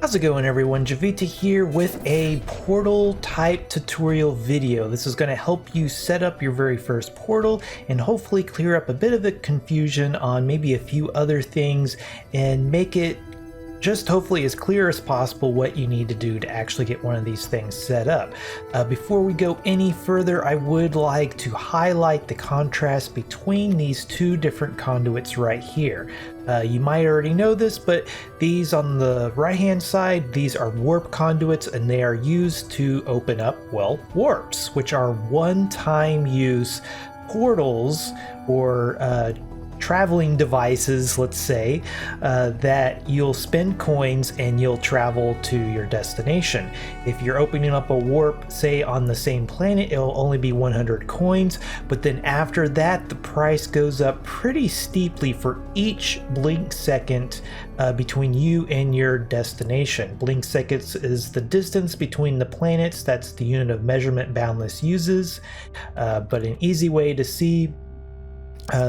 How's it going, everyone? Jiivita here with a portal type tutorial video. This is going to help you set up your very first portal and hopefully clear up a bit of the confusion on maybe a few other things and make it just hopefully as clear as possible what you need to do to actually get one of these things set up. Before we go any further, I would like to highlight the contrast between these two different conduits right here. You might already know this, but these on the right hand side, these are warp conduits, and they are used to open up, well, warps, which are one-time use portals or traveling devices, let's say, that you'll spend coins and you'll travel to your destination. If you're opening up a warp, say on the same planet, it'll only be 100 coins, but then after that the price goes up pretty steeply for each blink second between you and your destination. Blink seconds is the distance between the planets. That's the unit of measurement Boundless uses, but an easy way to see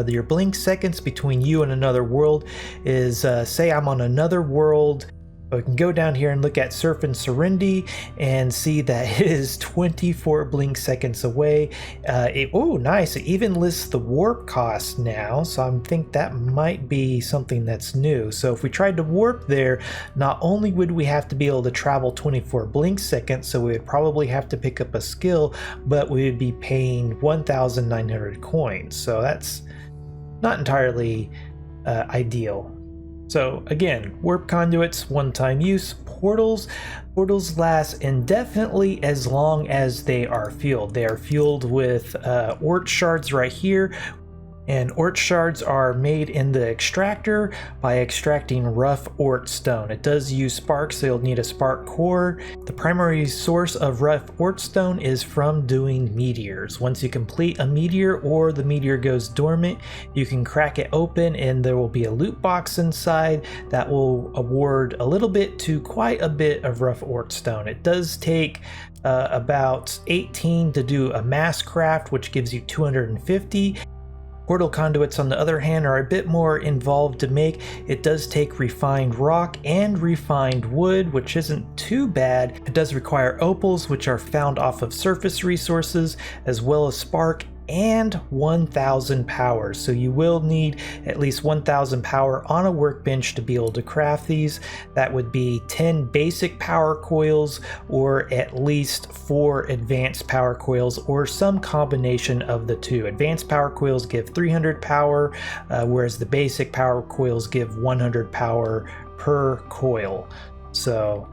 your blink seconds between you and another world is, say I'm on another world. I can go down here and look at Surf and Serenity and see that it is 24 blink seconds away. Oh, nice. It even lists the warp cost now, so I think that might be something that's new. So if we tried to warp there, not only would we have to be able to travel 24 blink seconds, so we would probably have to pick up a skill, but we would be paying 1,900 coins. So that's not entirely ideal. So again, warp conduits, one-time use. Portals last indefinitely as long as they are fueled. They are fueled with Oort shards right here. And Oort shards are made in the extractor by extracting rough Oort stone. It does use spark, so you'll need a spark core. The primary source of rough Oort stone is from doing meteors. Once you complete a meteor or the meteor goes dormant, you can crack it open and there will be a loot box inside that will award a little bit to quite a bit of rough Oort stone. It does take about 18 to do a mass craft, which gives you 250. Portal conduits, on the other hand, are a bit more involved to make. It does take refined rock and refined wood, which isn't too bad. It does require opals, which are found off of surface resources, as well as spark and 1,000 power. So you will need at least 1,000 power on a workbench to be able to craft these. That would be 10 basic power coils or at least 4 advanced power coils, or some combination of the two. Advanced power coils give 300 power, whereas the basic power coils give 100 power per coil. So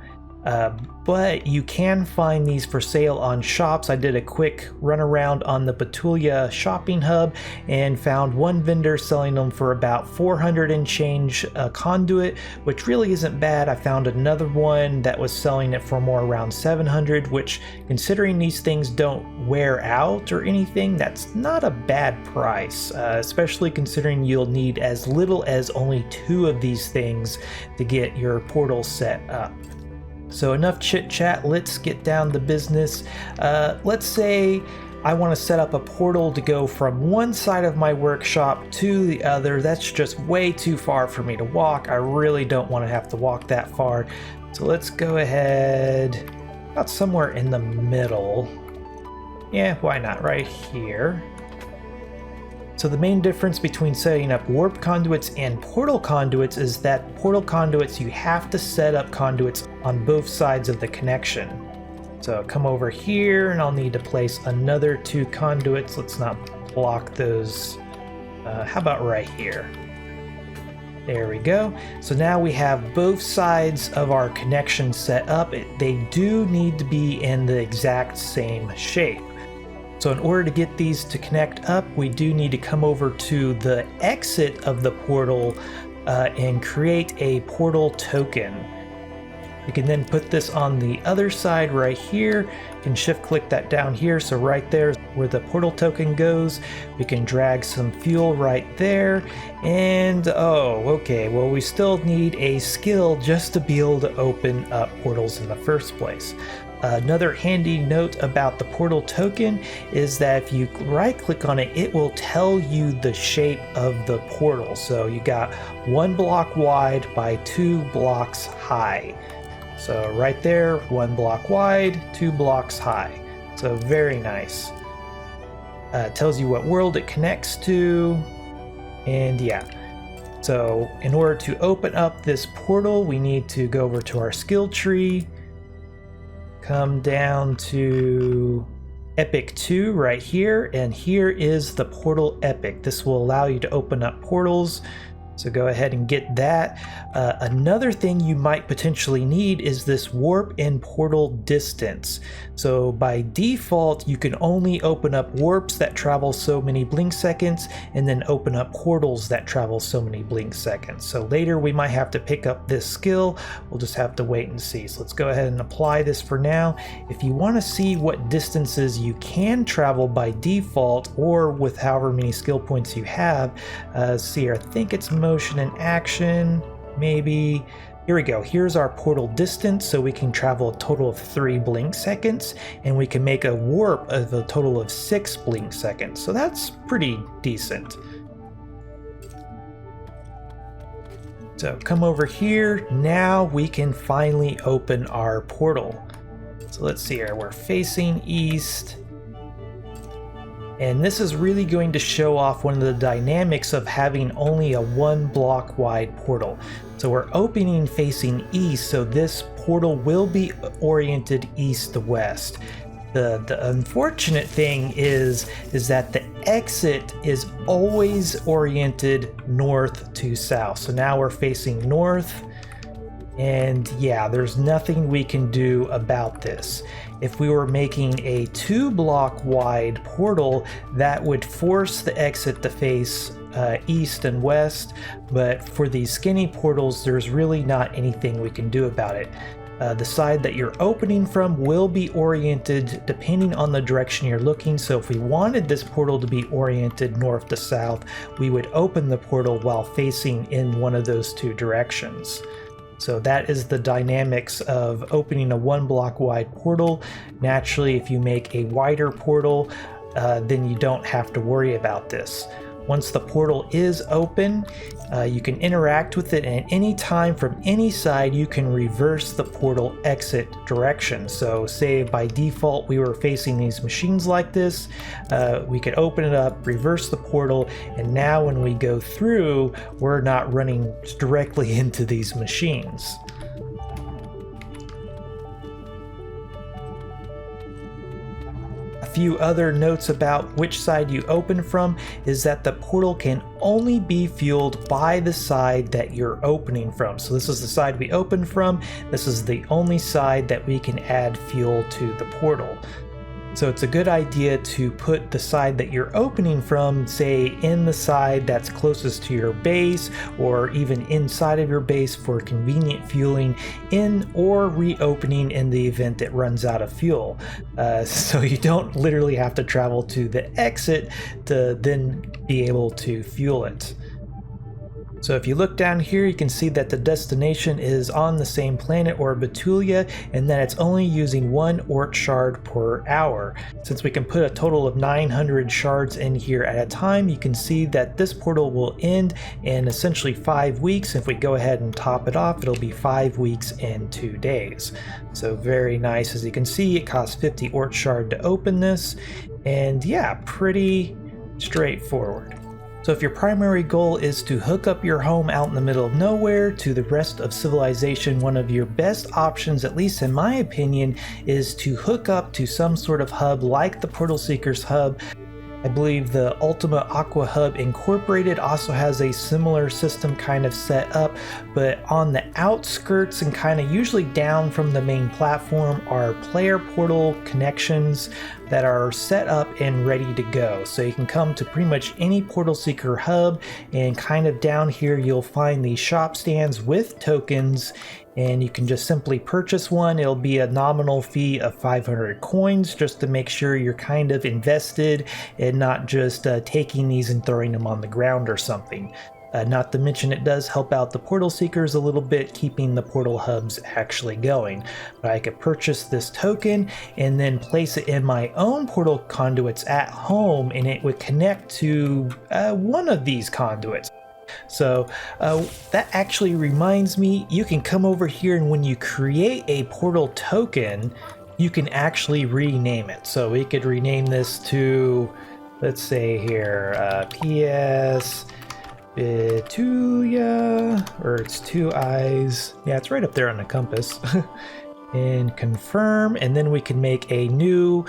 but you can find these for sale on shops. I did a quick run around on the Petulia shopping hub and found one vendor selling them for about 400 and change a conduit, which really isn't bad. I found another one that was selling it for more around 700, which, considering these things don't wear out or anything, that's not a bad price, especially considering you'll need as little as only 2 of these things to get your portal set up. So enough chit chat, let's get down to business. Let's say I want to set up a portal to go from one side of my workshop to the other. That's just way too far for me to walk. I really don't want to have to walk that far. So let's go ahead, about somewhere in the middle. Yeah, why not, right here. So the main difference between setting up warp conduits and portal conduits is that portal conduits, you have to set up conduits on both sides of the connection. So come over here and I'll need to place another 2 conduits. Let's not block those. How about right here? There we go. So now we have both sides of our connection set up. They do need to be in the exact same shape. So in order to get these to connect up, we do need to come over to the exit of the portal and create a portal token. You can then put this on the other side right here. You can shift click that down here, so right there where the portal token goes, we can drag some fuel right there. And oh, okay, well, we still need a skill just to be able to open up portals in the first place. Another handy note about the portal token is that if you right click on it, it will tell you the shape of the portal. So you got 1 block wide by 2 blocks high. So right there, 1 block wide, 2 blocks high. So very nice. Tells you what world it connects to, and yeah. So in order to open up this portal, we need to go over to our skill tree, come down to Epic 2 right here, and here is the portal epic. This will allow you to open up portals. So go ahead and get that. Another thing you might potentially need is this warp and portal distance. So by default, you can only open up warps that travel so many blink seconds, and then open up portals that travel so many blink seconds. So later we might have to pick up this skill. We'll just have to wait and see. So let's go ahead and apply this for now. If you want to see what distances you can travel by default, or with however many skill points you have, see here, I think it's motion and action, maybe. Here we go. Here's our portal distance, so we can travel a total of 3 blink seconds, and we can make a warp of a total of 6 blink seconds. So that's pretty decent. So come over here. Now we can finally open our portal. So let's see here. We're facing east. And this is really going to show off one of the dynamics of having only a 1 block wide portal. So we're opening facing east, so this portal will be oriented east to west. The unfortunate thing is that the exit is always oriented north to south. So now we're facing north. And yeah, there's nothing we can do about this. If we were making a 2 block wide portal, that would force the exit to face east and west, but for these skinny portals, there's really not anything we can do about it. The side that you're opening from will be oriented depending on the direction you're looking. So if we wanted this portal to be oriented north to south, we would open the portal while facing in one of those 2 directions. So that is the dynamics of opening a 1 block wide portal. Naturally, if you make a wider portal, then you don't have to worry about this. Once the portal is open, you can interact with it, and at any time from any side you can reverse the portal exit direction. So say by default we were facing these machines like this, we could open it up, reverse the portal, and now when we go through, we're not running directly into these machines. Few other notes about which side you open from is that the portal can only be fueled by the side that you're opening from. So this is the side we open from. This is the only side that we can add fuel to the portal. So it's a good idea to put the side that you're opening from, say, in the side that's closest to your base, or even inside of your base for convenient fueling in or reopening in the event it runs out of fuel. So you don't literally have to travel to the exit to then be able to fuel it. So if you look down here, you can see that the destination is on the same planet, or Betulia, and that it's only using 1 Oort shard per hour. Since we can put a total of 900 shards in here at a time, you can see that this portal will end in essentially 5 weeks. If we go ahead and top it off, it'll be 5 weeks and 2 days. So very nice. As you can see, it costs 50 Oort shard to open this, and yeah, pretty straightforward. So if your primary goal is to hook up your home out in the middle of nowhere to the rest of civilization, one of your best options, at least in my opinion, is to hook up to some sort of hub like the Portal Seekers hub. I believe the Ultima Aqua Hub Incorporated also has a similar system kind of set up, but on the outskirts and kind of usually down from the main platform are player portal connections that are set up and ready to go. So you can come to pretty much any Portal Seeker hub, and kind of down here you'll find the shop stands with tokens, and you can just simply purchase one. It'll be a nominal fee of 500 coins just to make sure you're kind of invested and not just taking these and throwing them on the ground or something. Not to mention it does help out the portal seekers a little bit, keeping the portal hubs actually going. But I could purchase this token and then place it in my own portal conduits at home, and it would connect to one of these conduits. So that actually reminds me, you can come over here, and when you create a portal token, you can actually rename it. So we could rename this to, let's say here, PS Vituya, or it's 2 eyes. Yeah, it's right up there on the compass. And confirm, and then we can make a new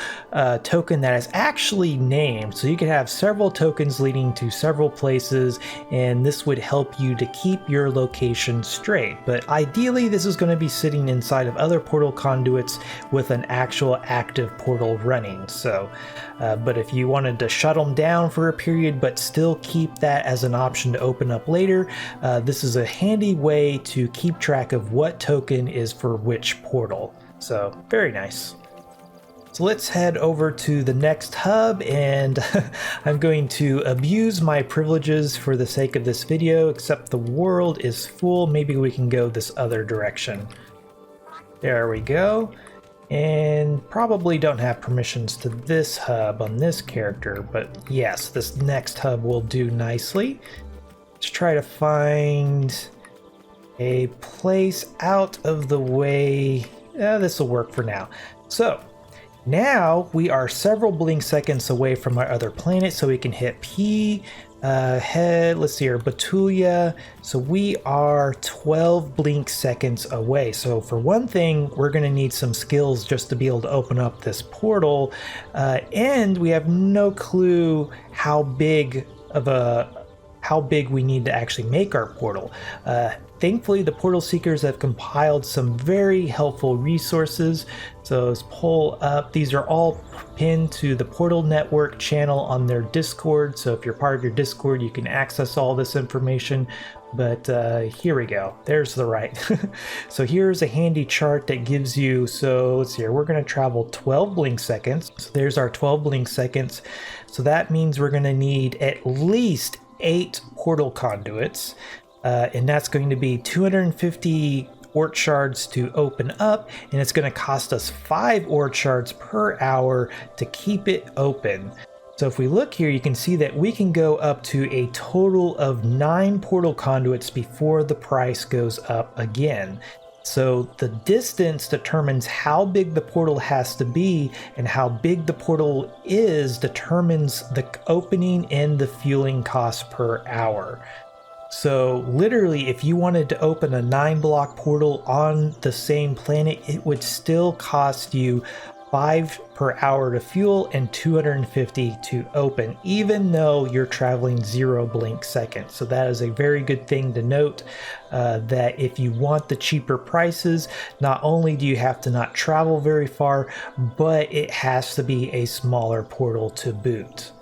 token that is actually named. So you could have several tokens leading to several places, and this would help you to keep your location straight. But ideally, this is going to be sitting inside of other portal conduits with an actual active portal running. So, but if you wanted to shut them down for a period but still keep that as an option to open up later, this is a handy way to keep track of what token is for which portal. So very nice. So let's head over to the next hub, and I'm going to abuse my privileges for the sake of this video, except the world is full. Maybe we can go this other direction. There we go. And probably don't have permissions to this hub on this character, but yes, this next hub will do nicely. Let's try to find a place out of the way. This will work for now. So now we are several blink seconds away from our other planet, so we can hit P, head, let's see here, Batulia. So we are 12 blink seconds away. So for one thing, we're going to need some skills just to be able to open up this portal. And we have no clue how big we need to actually make our portal. Thankfully, the portal seekers have compiled some very helpful resources. So let's pull up. These are all pinned to the Portal Network channel on their Discord. So if you're part of your Discord, you can access all this information. But here we go. There's the right. So here's a handy chart that gives you, so let's see here, we're going to travel 12 blink seconds. So there's our 12 blink seconds. So that means we're going to need at least 8 portal conduits. And that's going to be 250 Oort shards to open up, and it's going to cost us 5 Oort shards per hour to keep it open. So if we look here, you can see that we can go up to a total of 9 portal conduits before the price goes up again. So the distance determines how big the portal has to be, and how big the portal is determines the opening and the fueling cost per hour. So literally, if you wanted to open a 9-block portal on the same planet, it would still cost you 5 per hour to fuel and 250 to open, even though you're traveling 0 blink seconds. So that is a very good thing to note, that if you want the cheaper prices, not only do you have to not travel very far, but it has to be a smaller portal to boot.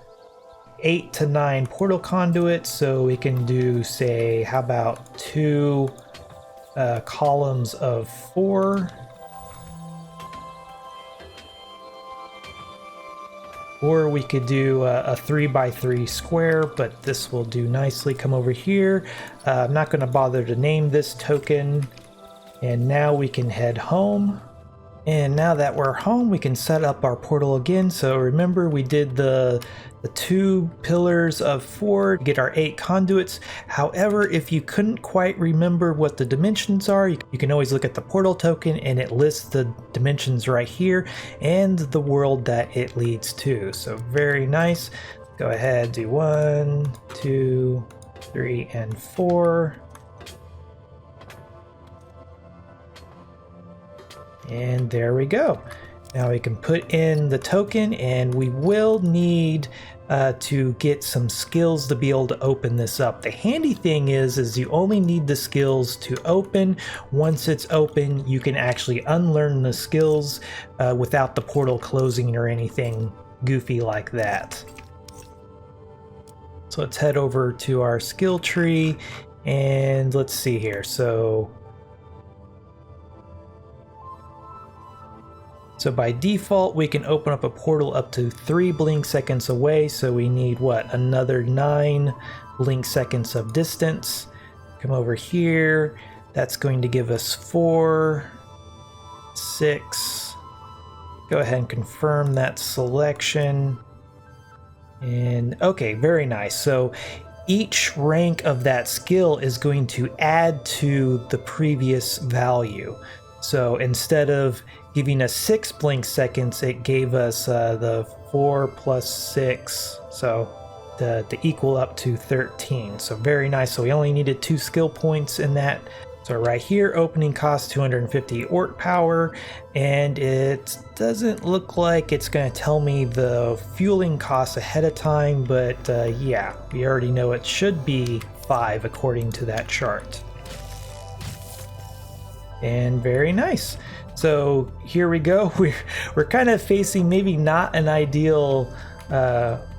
8 to 9 portal conduits, so we can do, say, how about 2 columns of 4, or we could do a 3x3 square, but this will do nicely. Come over here. I'm not going to bother to name this token, and now we can head home. And now that we're home, we can set up our portal again. So remember, we did the 2 pillars of 4 to get our 8 conduits. However, if you couldn't quite remember what the dimensions are, you can always look at the portal token, and it lists the dimensions right here and the world that it leads to. So very nice. Go ahead, do 1, 2, 3, and 4. And there we go. Now we can put in the token, and we will need to get some skills to be able to open this up. The handy thing is you only need the skills to open. Once it's open, you can actually unlearn the skills without the portal closing or anything goofy like that. So let's head over to our skill tree, and let's see here. So by default, we can open up a portal up to 3 blink seconds away, so we need, what, another 9 blink seconds of distance. Come over here. That's going to give us 4, 6. Go ahead and confirm that selection. And okay, very nice. So each rank of that skill is going to add to the previous value. So instead of giving us 6 blink seconds, it gave us the 4 plus 6, so to equal up to 13. So very nice. So we only needed 2 skill points in that. So right here, opening cost 250 Oort power, and it doesn't look like it's going to tell me the fueling costs ahead of time, but yeah, we already know it should be 5 according to that chart. And very nice. So here we go. We're kind of facing maybe not an ideal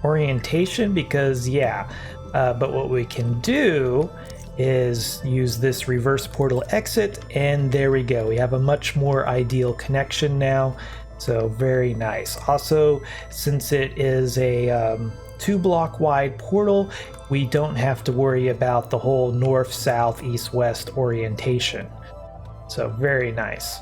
orientation because yeah, but what we can do is use this reverse portal exit, and there we go. We have a much more ideal connection now. So very nice. Also, since it is a 2 block wide portal, we don't have to worry about the whole north, south, east, west orientation. So very nice.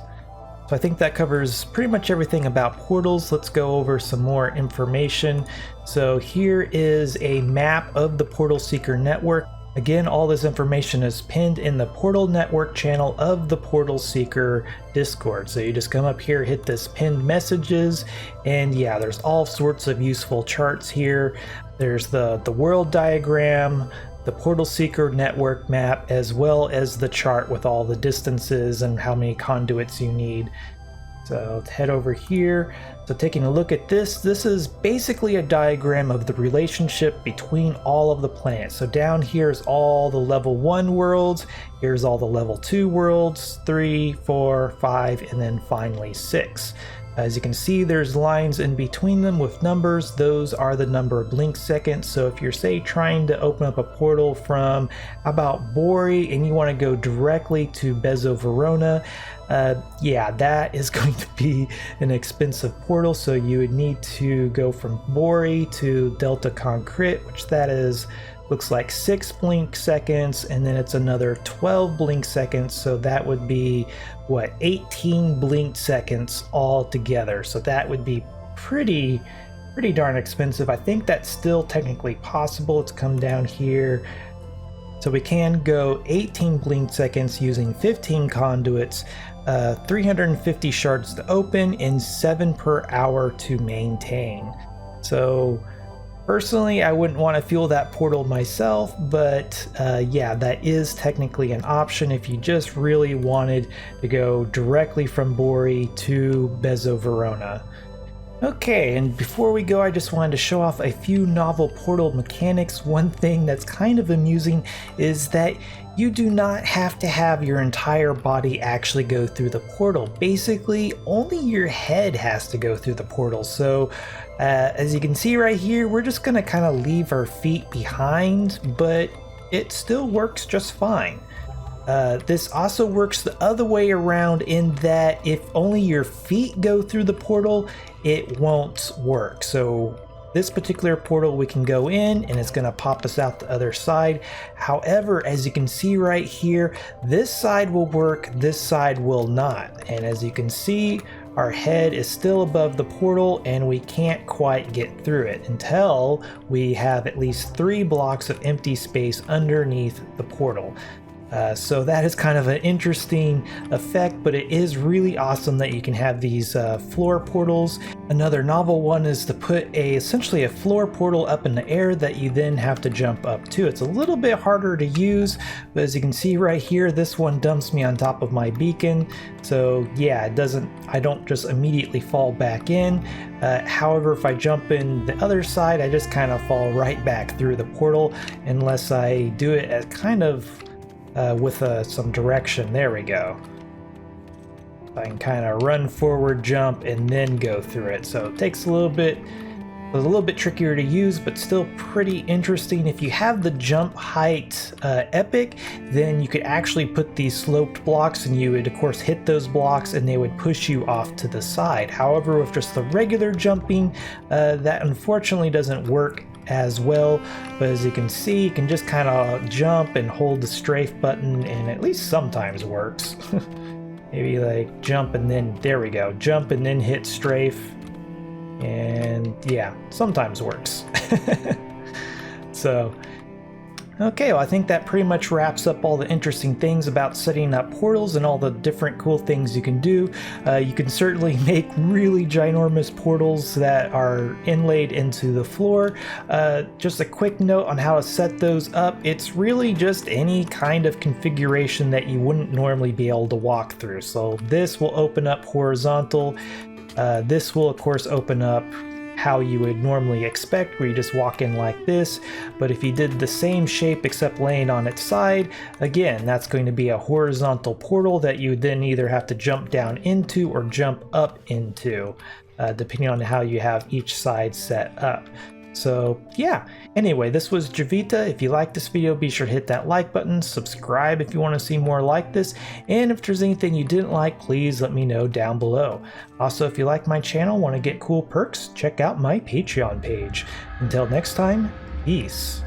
So I think that covers pretty much everything about portals. Let's go over some more information. So here is a map of the Portal Seeker network. Again, all this information is pinned in the Portal Network channel of the Portal Seeker Discord. So you just come up here, hit this pinned messages, and yeah, there's all sorts of useful charts here. There's the world diagram, the Portal Seeker network map, as well as the chart with all the distances and how many conduits you need. So let's head over here. So taking a look at this is basically a diagram of the relationship between all of the planets. So down here is all the level 1 worlds, here's all the level 2 worlds, 3, 4, 5, and then finally 6. As you can see, there's lines in between them with numbers. Those are the number of blink seconds. So if you're, say, trying to open up a portal from about Bori and you want to go directly to Bezo Verona, yeah, that is going to be an expensive portal. So you would need to go from Bori to Delta Concrete, which that is, looks like 6 blink seconds, and then it's another 12 blink seconds. So that would be what, 18 blink seconds all together. So that would be pretty darn expensive. I think that's still technically possible. Let's come down here. So we can go 18 blink seconds using 15 conduits, 350 shards to open, and 7 per hour to maintain. So personally, I wouldn't want to fuel that portal myself, but yeah, that is technically an option if you just really wanted to go directly from Bori to Bezo Verona. Okay, and before we go, I just wanted to show off a few novel portal mechanics. One thing that's kind of amusing is that you do not have to have your entire body actually go through the portal. Basically, only your head has to go through the portal. So as you can see right here, we're just going to kind of leave our feet behind, but it still works just fine. This also works the other way around in that if only your feet go through the portal, it won't work. So this particular portal, we can go in and it's going to pop us out the other side. However, as you can see right here, this side will work, this side will not. And as you can see, our head is still above the portal and we can't quite get through it until we have at least 3 blocks of empty space underneath the portal. So that is kind of an interesting effect, but it is really awesome that you can have these floor portals. Another novel one is to put essentially a floor portal up in the air that you then have to jump up to. It's a little bit harder to use, but as you can see right here, this one dumps me on top of my beacon. So yeah, I don't just immediately fall back in. However, if I jump in the other side, I just kind of fall right back through the portal unless I do it at kind of with some direction. There we go. I can kind of run forward, jump, and then go through it. So it takes a little bit trickier to use, but still pretty interesting. If you have the jump height epic, then you could actually put these sloped blocks and you would of course hit those blocks and they would push you off to the side. However, with just the regular jumping, that unfortunately doesn't work as well, but as you can see, you can just kind of jump and hold the strafe button, and at least sometimes works. Maybe like jump and then, there we go, jump and then hit strafe, and yeah, sometimes works. So okay, well, I think that pretty much wraps up all the interesting things about setting up portals and all the different cool things you can do. You can certainly make really ginormous portals that are inlaid into the floor. Just a quick note on how to set those up. It's really just any kind of configuration that you wouldn't normally be able to walk through. So this will open up horizontal. This will, of course, open up how you would normally expect, where you just walk in like this. But if you did the same shape except laying on its side, again, that's going to be a horizontal portal that you would then either have to jump down into or jump up into, depending on how you have each side set up. So yeah, anyway, this was Jiivita. If you like this video, be sure to hit that like button, subscribe if you want to see more like this, and if there's anything you didn't like, please let me know down below. Also, if you like my channel, want to get cool perks, check out my Patreon page. Until next time, peace.